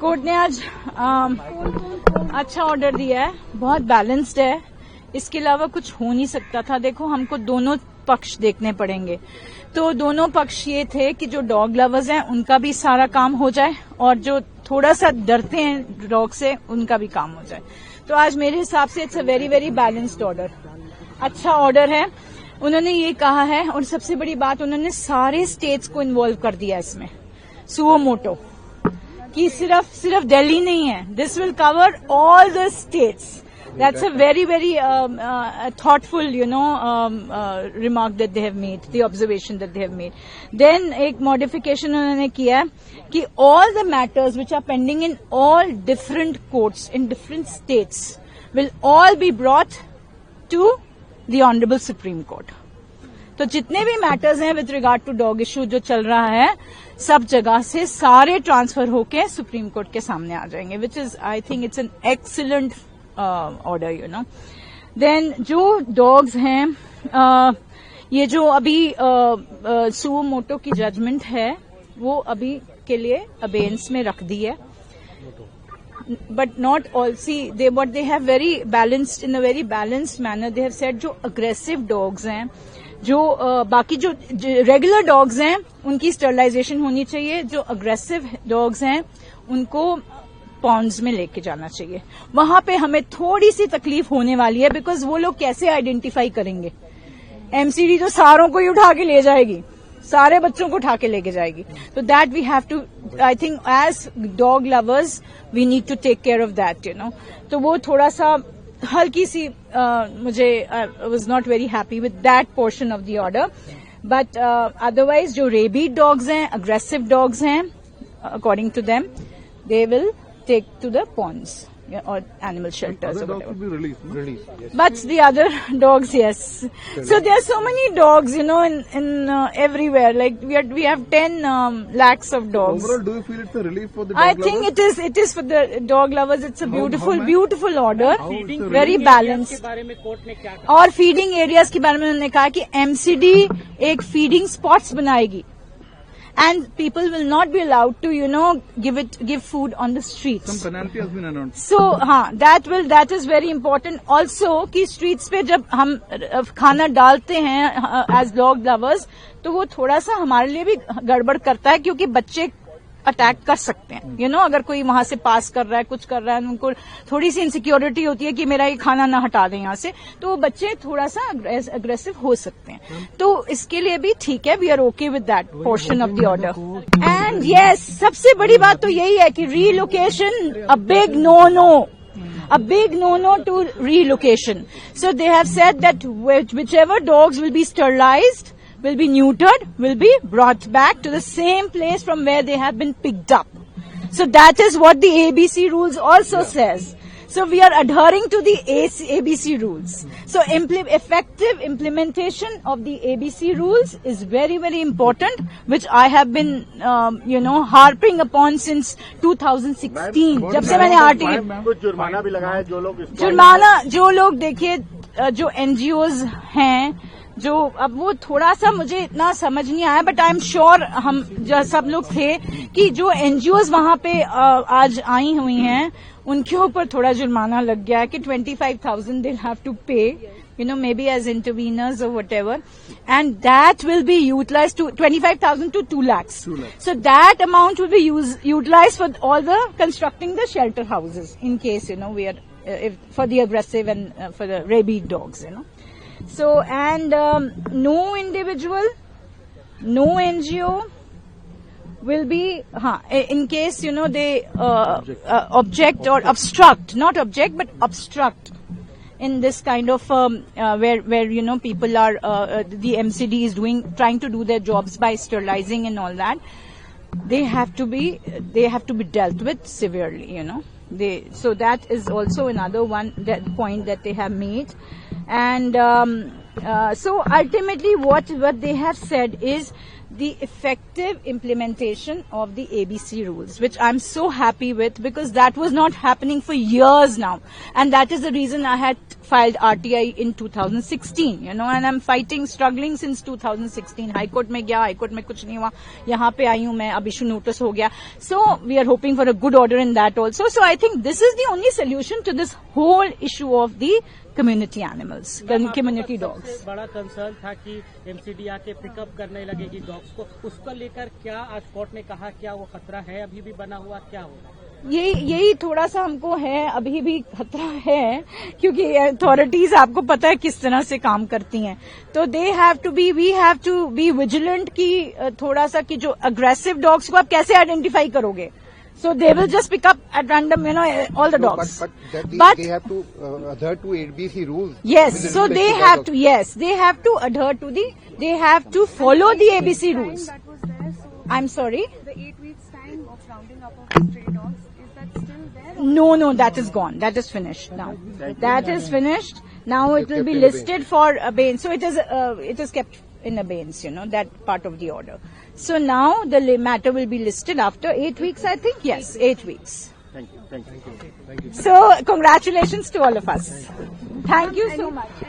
Court ने आज अच्छा ऑर्डर दिया है, बहुत बैलेंस्ड है, इसके अलावा कुछ हो नहीं सकता था। देखो, हमको दोनों पक्ष देखने पड़ेंगे। तो दोनों पक्ष ये थे कि जो डॉग लवर्स हैं उनका भी सारा काम हो जाए और जो थोड़ा सा डरते हैं डॉग से उनका भी काम हो जाए। तो आज मेरे हिसाब से it's a very very balanced order, अच्छा ऑर्डर है। उन्होंने ये कहा है और सबसे बड़ी बात, उन्होंने सारे स्टेट्स को इन्वॉल्व कर दिया इसमें, सुओ मोटो, कि सिर्फ दिल्ली नहीं है, this will cover all the states. That's a very, very thoughtful, remark that they have made, the observation that they have made. Then एक modification उन्होंने किया कि all the matters which are pending in all different courts in different states will all be brought to the Honorable Supreme Court. तो जितने भी matters हैं with regard to dog issue जो चल रहा है, सब जगह से सारे ट्रांसफर होके सुप्रीम कोर्ट के सामने आ जाएंगे, which is I think it's an excellent order, then जो डॉग्स हैं, ये जो अभी सुओ मोटो की जजमेंट है वो अभी के लिए अबेंस में रख दी है, but not all. See they but they have very balanced, in a very balanced manner they have said जो अग्रेसिव डॉग्स हैं, जो बाकी जो रेगुलर डॉग्स हैं उनकी स्टरलाइजेशन होनी चाहिए, जो अग्रेसिव डॉग्स हैं उनको पॉन्ड्स में लेके जाना चाहिए। वहां पे हमें थोड़ी सी तकलीफ होने वाली है, बिकॉज वो लोग कैसे आइडेंटिफाई करेंगे? एमसीडी तो सारों को ही उठा के ले जाएगी, सारे बच्चों को उठा के लेके जाएगी। तो that we have to, I think as dog lovers we need to take care of that, तो वो थोड़ा सा हल्की सी मुझे I was not very happy with that portion of the order, but otherwise जो रेबीड डॉग्स हैं, aggressive dogs हैं, according to them they will take to the ponds or animal shelters or whatever. Will be released. Yes. But the other dogs, yes. So there are so many dogs, in everywhere. Like we have 10 lakhs of dogs. Overall, do you feel it's a relief for the dog lovers? I think it is for the dog lovers. It's a beautiful order. Very balanced. और feeding areas के बारे में उन्होंने कहा कि MCD एक feeding spots बनाएगी. And people will not be allowed to, give food on the streets. Some penalty has been announced. So, that is very important. Also, कि streets पे जब हम खाना डालते हैं as dog lovers, तो वो थोड़ा सा हमारे लिए भी गड़बड़ करता है, क्योंकि बच्चे अटैक कर सकते हैं, अगर कोई वहां से पास कर रहा है, कुछ कर रहा है, उनको थोड़ी सी इनसिक्योरिटी होती है कि मेरा ये खाना ना हटा दें यहाँ से, तो वो बच्चे थोड़ा सा अग्रेसिव हो सकते हैं। तो इसके लिए भी ठीक है, we are okay with that portion of the order. And yes, सबसे बड़ी बात तो यही है कि relocation a big no to relocation. So they have said that whichever dogs will be sterilized, will be neutered, will be brought back to the same place from where they have been picked up. So that is what the ABC rules also says. So we are adhering to the ABC rules. So effective implementation of the ABC rules is very, very important, which I have been, harping upon since 2016. जब से मैंने कुछ जुर्माना भी लगाया जो लोग देखिए, जो NGOs हैं, जो अब वो थोड़ा सा मुझे इतना समझ नहीं आया, बट आई एम श्योर हम जो सब लोग थे कि जो NGOs वहां पे आज आई हुई हैं उनके ऊपर थोड़ा जुर्माना लग गया है कि 25,000 they'll have to pay, maybe as interveners or whatever, and that will be utilized to 25,000 to 2 lakhs. So that amount will be utilized for all the constructing the shelter houses in case, we are for the aggressive and for the rabid dogs, So, and no individual, no NGO will be, in case, they object or obstruct, not object, but obstruct in this kind of, where people are, the MCD is trying to do their jobs by sterilizing and all that. They have to be dealt with severely, so that is also another point that they have made. And so ultimately what they have said is the effective implementation of the ABC rules, which I'm so happy with, because that was not happening for years now. And that is the reason I had filed RTI in 2016, and I'm struggling since 2016. High Court में गया, High Court में कुछ नहीं हुआ, यहाँ पे आई हूँ मैं, अब issue notice हो गया. So we are hoping for a good order in that also. So I think this is the only solution to this whole issue of the community animals, community dogs. बड़ा concern था कि MCD आके pickup करने लगेगी dogs को, उसको लेकर क्या आज कोर्ट ने कहा, क्या वो खतरा है अभी भी बना हुआ, क्या होगा? यही थोड़ा सा हमको है, अभी भी खतरा है, क्योंकि अथॉरिटीज आपको पता है किस तरह से काम करती हैं. तो we have to be vigilant कि थोड़ा सा कि जो अग्रेसिव डॉग्स को आप कैसे आइडेंटिफाई करोगे. So they will just pick up at random, all the dogs. But they have to adhere to ABC rules. Yes, so they have to. Yes, they have to adhere to They have to follow the ABC rules. That was there, so I'm sorry. the 8 weeks time of rounding up of stray dogs, is that still there? No, that is gone. That is finished now. That is finished. Now it will be listed for abeyance. So it is kept in abeyance, that part of the order. So now the matter will be listed after 8 weeks, I think. Yes, 8 weeks. Thank you. So congratulations to all of us. Thank you so much.